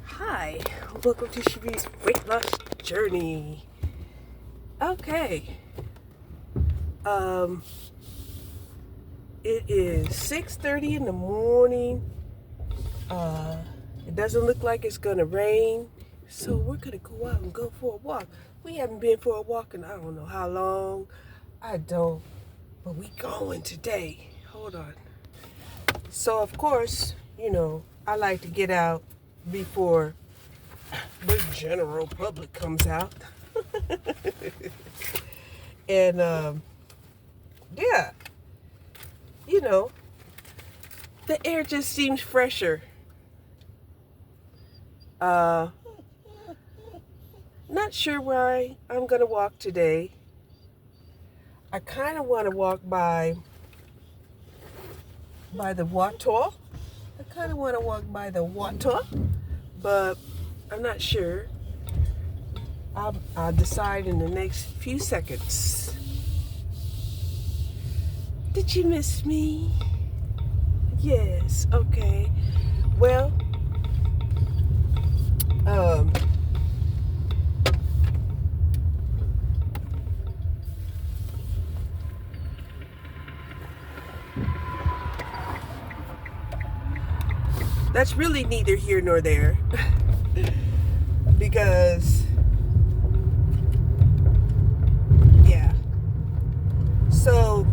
Hi, welcome to Cherie's weight loss journey. Okay, um, it is 6:30 in the morning. It doesn't look like it's gonna rain, so we're gonna go out and go for a walk. We haven't been for a walk in I don't know how long. I don't, but we going today. Hold on. So of course, I like to get out before the general public comes out. And yeah, you know, the air just seems fresher. Not sure where I'm gonna walk today. I kind of want to walk by the water. I kind of want to walk by the water, but I'm not sure. I'll decide in the next few seconds. Did you miss me? Yes. Okay. Well, that's really neither here nor there. Because, yeah. So,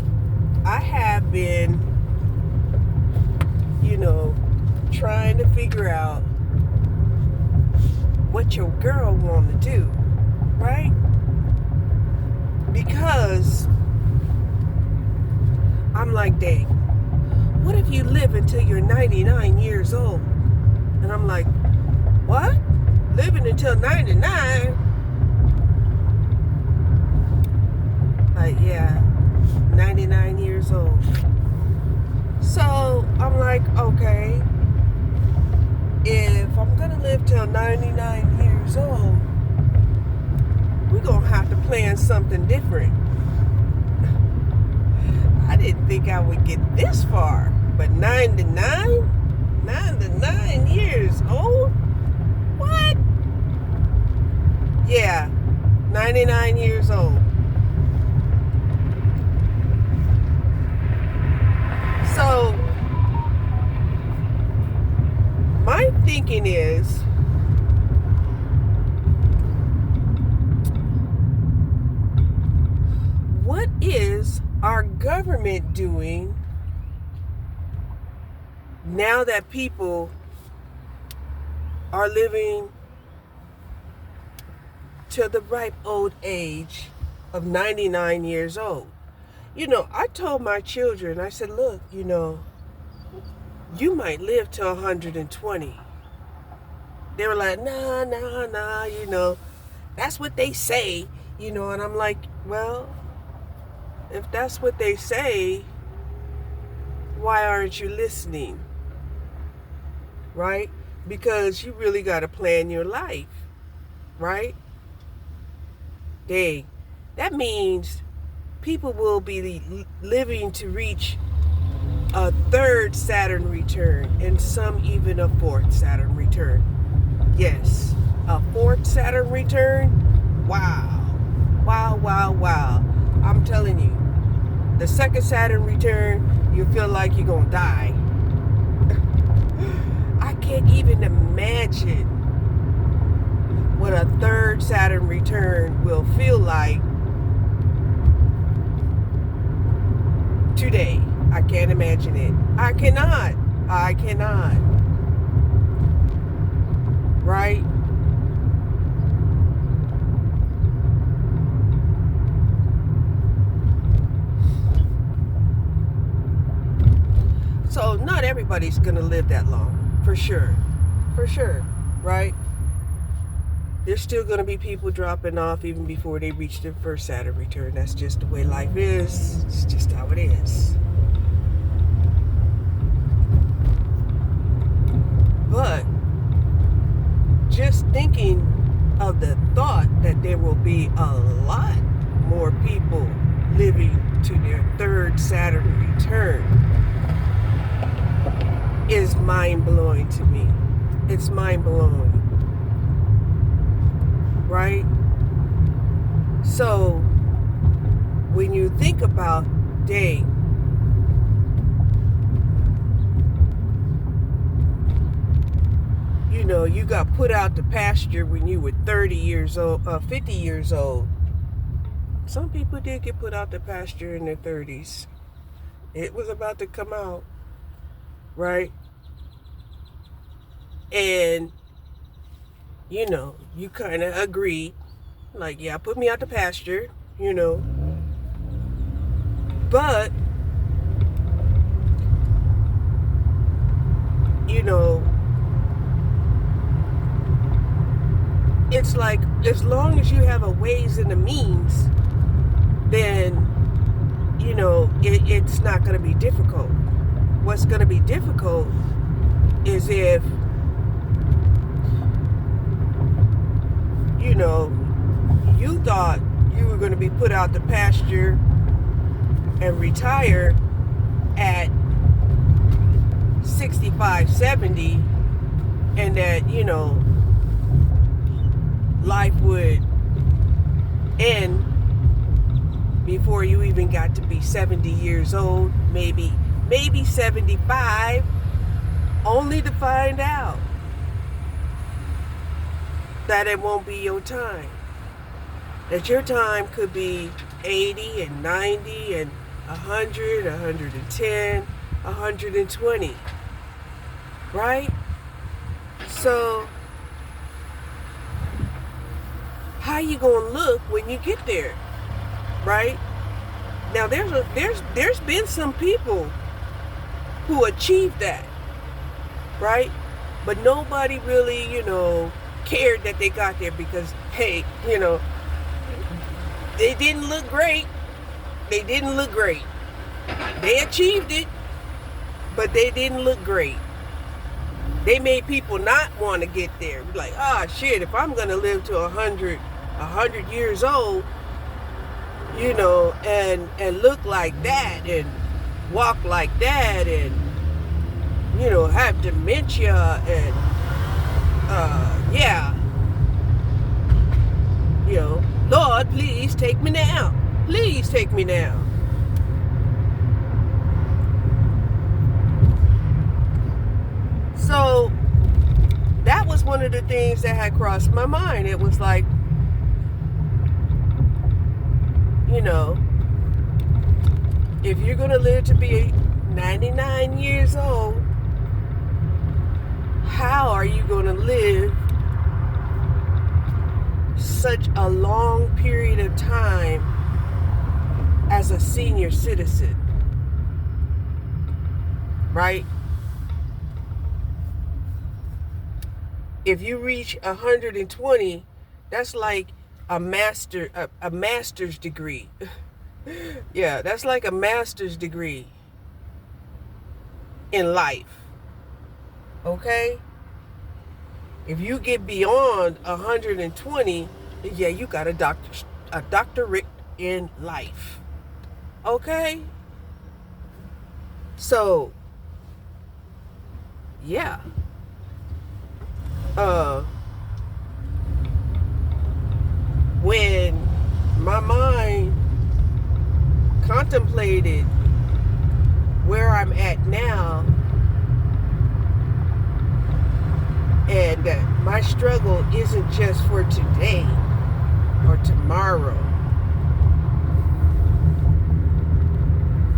I have been, trying to figure out what your girl want to do, right? Because I'm like, dang, what if you live until you're 99 years old? And I'm like, what? Living until 99? Like, yeah, 99 years old. So I'm like, okay, if I'm gonna live till 99 years old, we're gonna have to plan something different. I didn't think I would get this far, but 99 years old? What? Yeah, 99 years old. So, my thinking is, what is our government doing now that people are living to the ripe old age of 99 years old? I told my children, I said, look, you might live to 120. They were like, nah, that's what they say, and I'm like, well, if that's what they say, why aren't you listening? Right? Because you really got to plan your life, right? Dang, that means people will be living to reach a third Saturn return, and some even a fourth Saturn return. Yes, a fourth Saturn return. Wow. I'm telling you, the second Saturn return, you feel like you're gonna die. I can't even imagine what a third Saturn return will feel like today. I can't imagine it. I cannot. Right? So not everybody's going to live that long, for sure. Right? There's still going to be people dropping off even before they reach their first Saturn return. That's just the way life is. It's just how it is. But just thinking of the thought that there will be a lot more people living to their third Saturn return is mind-blowing to me. It's mind-blowing. right? So when you think about, dang, you know, you got put out to pasture when you were 30 years old, 50 years old. Some people did get put out to pasture in their 30s. It was about to come out, right? And, you know, you kind of agreed, like, yeah, put me out to pasture, you know. But, you know, it's like, as long as you have a ways and a means, then, you know, it's not going to be difficult. What's going to be difficult is if, you know, you thought you were going to be put out to pasture and retire at 65, 70, and that, you know, life would end before you even got to be 70 years old, maybe 75, only to find out that it won't be your time. That your time could be 80 and 90 and 100, 110, 120. Right? So, how you gonna look when you get there? Right? Now there's been some people who achieved that. Right? But nobody really, you know, cared that they got there because, hey, you know, they didn't look great. They didn't look great. They achieved it, but they didn't look great. They made people not want to get there. Like, shit, if I'm going to live to 100 years old, you know, and look like that and walk like that and, you know, have dementia and, yeah. You know, Lord, please take me now. Please take me now. So that was one of the things that had crossed my mind. It was like, you know, if you're going to live to be 99 years old, how are you going to live such a long period of time as a senior citizen? Right? If you reach 120, that's like a master's degree. Yeah, that's like a master's degree in life. Okay? If you get beyond 120, yeah, you got a doctorate in life. Okay? So, yeah. When my mind contemplated where I'm at now, and that my struggle isn't just for today or tomorrow,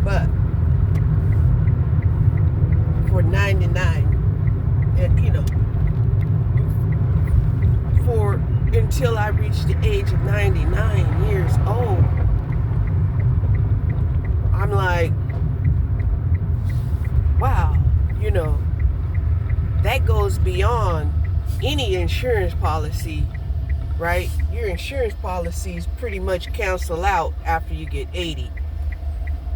but for 99, and you know, for until I reach the age of 99 years old. I'm like, wow, you know, that goes beyond any insurance policy, right? Your insurance policies pretty much cancel out after you get 80,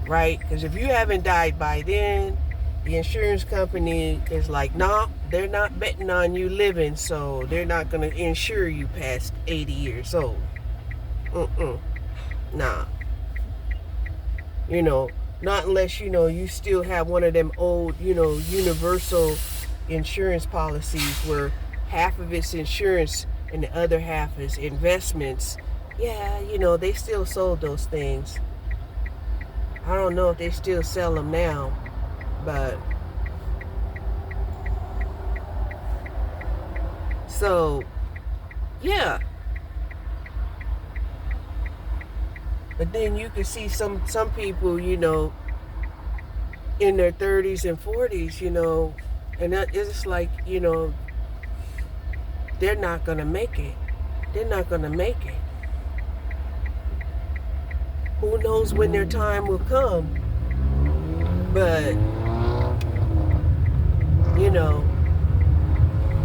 right? Because if you haven't died by then, the insurance company is like, nah, they're not betting on you living, so they're not going to insure you past 80 years old. Nah. You know, not unless, you know, you still have one of them old, you know, universal insurance policies where half of its insurance and the other half is investments. Yeah, they still sold those things. I don't know if they still sell them now, but so yeah. But then you can see some people, in their 30s and 40s, and it's like, they're not gonna make it. They're not gonna make it. Who knows when their time will come? But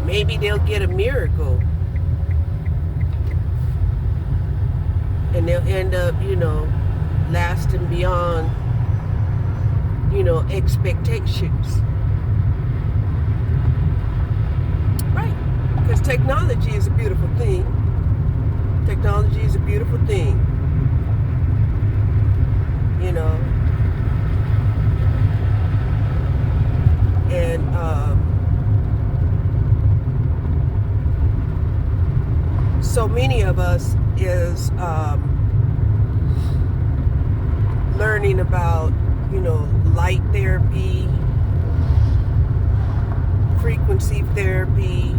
maybe they'll get a miracle, and they'll end up, lasting beyond, expectations. Right? Because technology is a beautiful thing. Technology is a beautiful thing. And so many of us is learning about, light therapy, frequency therapy,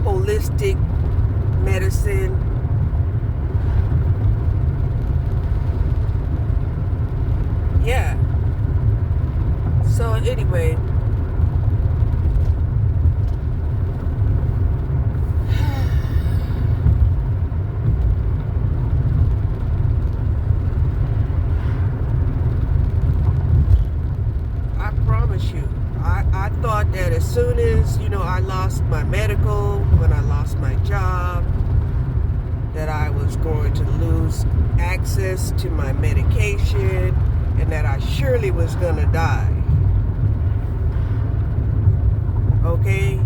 holistic medicine. Yeah. So anyway, I promise you, I thought that as soon as, I lost my medical, when I lost my job, that I was going to lose access to my medication and that I surely was going to die. Okay?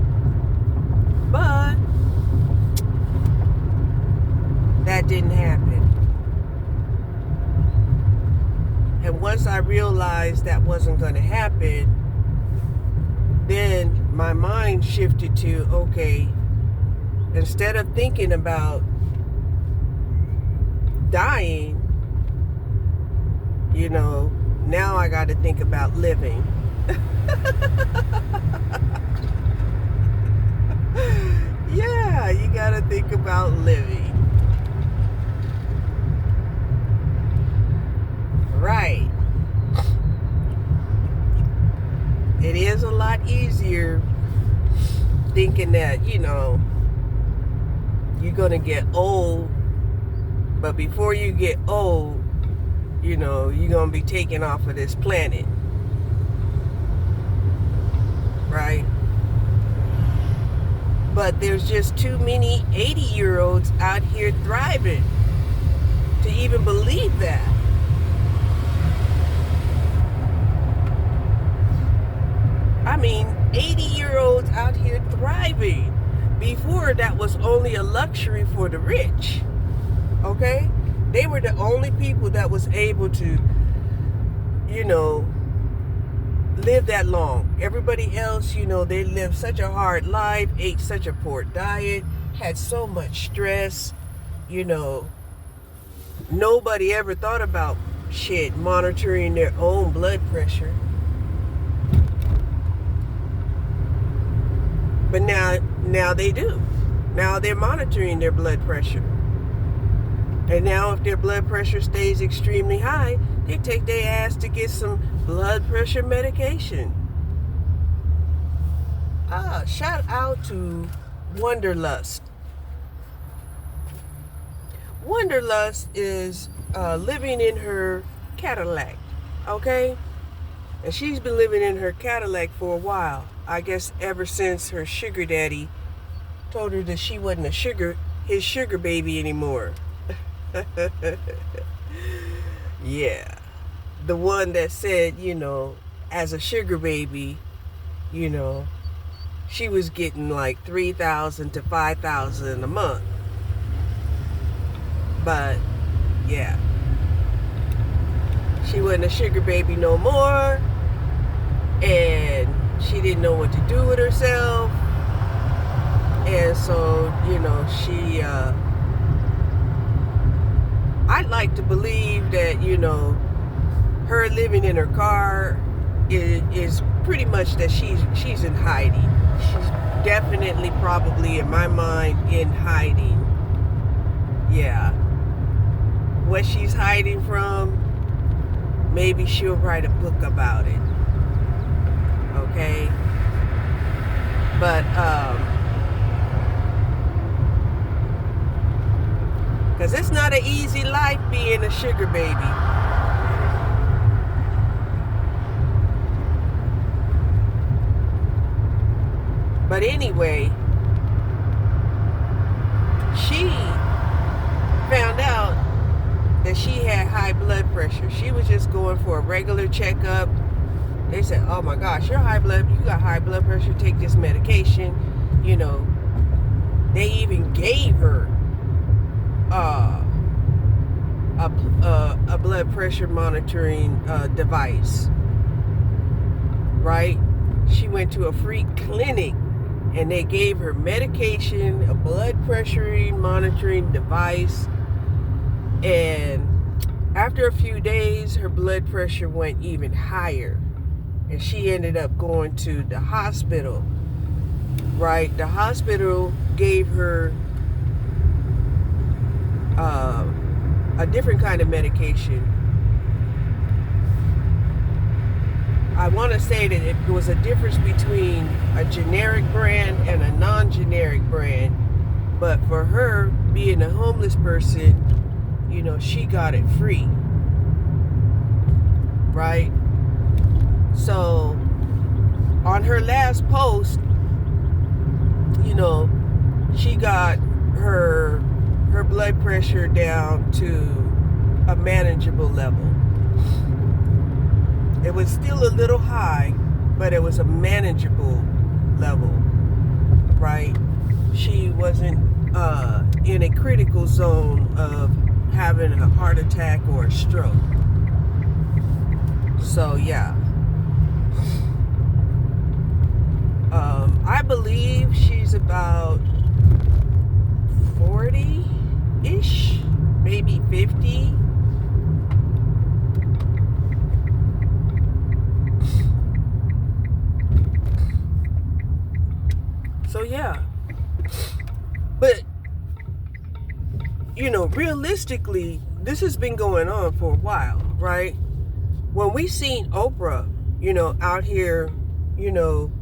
But that didn't happen. And once I realized that wasn't going to happen, then my mind shifted to, okay, instead of thinking about dying, now I got to think about living. Yeah, you got to think about living. Right. It is a lot easier thinking that, you're going to get old, but before you get old, you're going to be taken off of this planet. Right? But there's just too many 80-year-olds out here thriving to even believe that. I mean, 80-year-olds out here thriving. Before, that was only a luxury for the rich. Okay? They were the only people that was able to, live that long. Everybody else, they lived such a hard life, ate such a poor diet, had so much stress, Nobody ever thought about monitoring their own blood pressure. But now they do. Now they're monitoring their blood pressure. And now if their blood pressure stays extremely high, they take their ass to get some blood pressure medication. Shout out to Wanderlust. Wanderlust is living in her Cadillac, okay? And she's been living in her Cadillac for a while. I guess ever since her sugar daddy told her that she wasn't his sugar baby anymore. Yeah. The one that said, as a sugar baby, she was getting like $3,000 to $5,000 a month. But yeah, she wasn't a sugar baby no more, and she didn't know what to do with herself. And so, you know, I'd like to believe that, you know, her living in her car is pretty much that she's in hiding. She's definitely, probably, in my mind, in hiding. Yeah. What she's hiding from, maybe she'll write a book about it. Okay? But, because it's not an easy life being a sugar baby. But anyway, she found out that she had high blood pressure. She was just going for a regular checkup. They said, oh my gosh, you got high blood pressure, take this medication. You know, they even gave her a blood pressure monitoring device, right? She went to a free clinic and they gave her medication, a blood pressure monitoring device, and after a few days her blood pressure went even higher, and she ended up going to the hospital, right? The hospital gave her a different kind of medication. I want to say that it was a difference between a generic brand and a non-generic brand. But for her, being a homeless person, you know, she got it free. Right? So, on her last post, you know, she got her blood pressure down to a manageable level. It was still a little high, but it was a manageable level, right? She wasn't in a critical zone of having a heart attack or a stroke. So, yeah. I believe she's about 40-ish, maybe 50. So yeah, but you know, realistically, this has been going on for a while, right? When we seen Oprah, you know, out here, you know,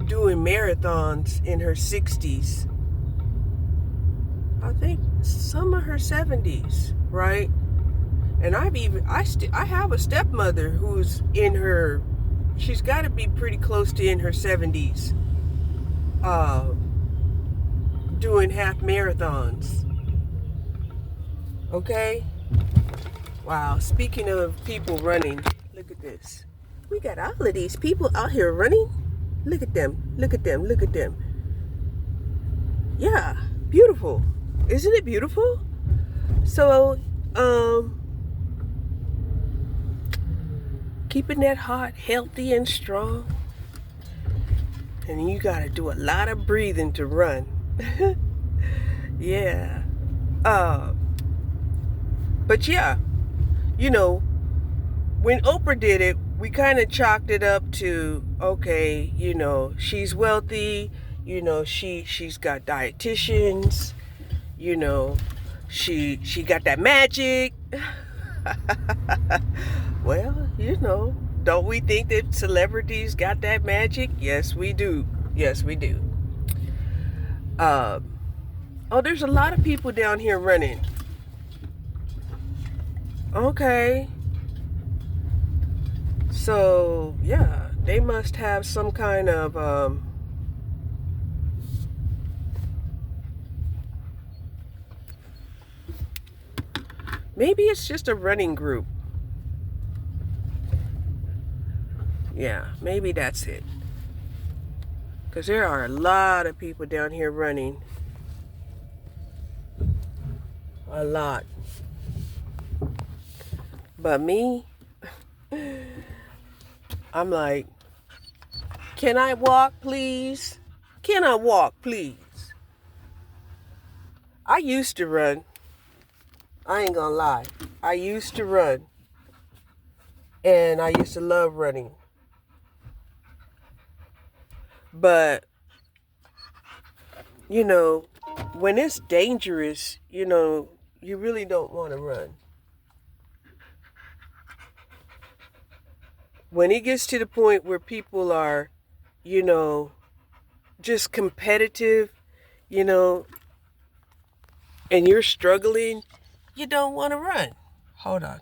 doing marathons in her 60s, I think some of her 70s, right? And I have a stepmother who's in her, she's got to be pretty close to in her 70s. Doing half marathons. Okay? Wow, speaking of people running, look at this. We got all of these people out here running. Look at them, look at them, look at them. Yeah, beautiful. Isn't it beautiful? So, keeping that heart healthy and strong. And you gotta do a lot of breathing to run. Yeah. But yeah, you know, when Oprah did it, we kind of chalked it up to, okay, you know, she's wealthy, you know, she's got dietitians, you know, she got that magic. Well, you know, don't we think that celebrities got that magic? Yes, we do. Yes, we do. Oh, there's a lot of people down here running. Okay. So, yeah, they must have some kind of, maybe it's just a running group. Yeah, maybe that's it. Because there are a lot of people down here running. A lot. But me, I'm like, can I walk, please? Can I walk, please? I used to run. I ain't gonna lie. I used to run. And I used to love running. But, you know, when it's dangerous, you really don't want to run. When it gets to the point where people are, you know, just competitive, you know, and you're struggling, you don't want to run. Hold on.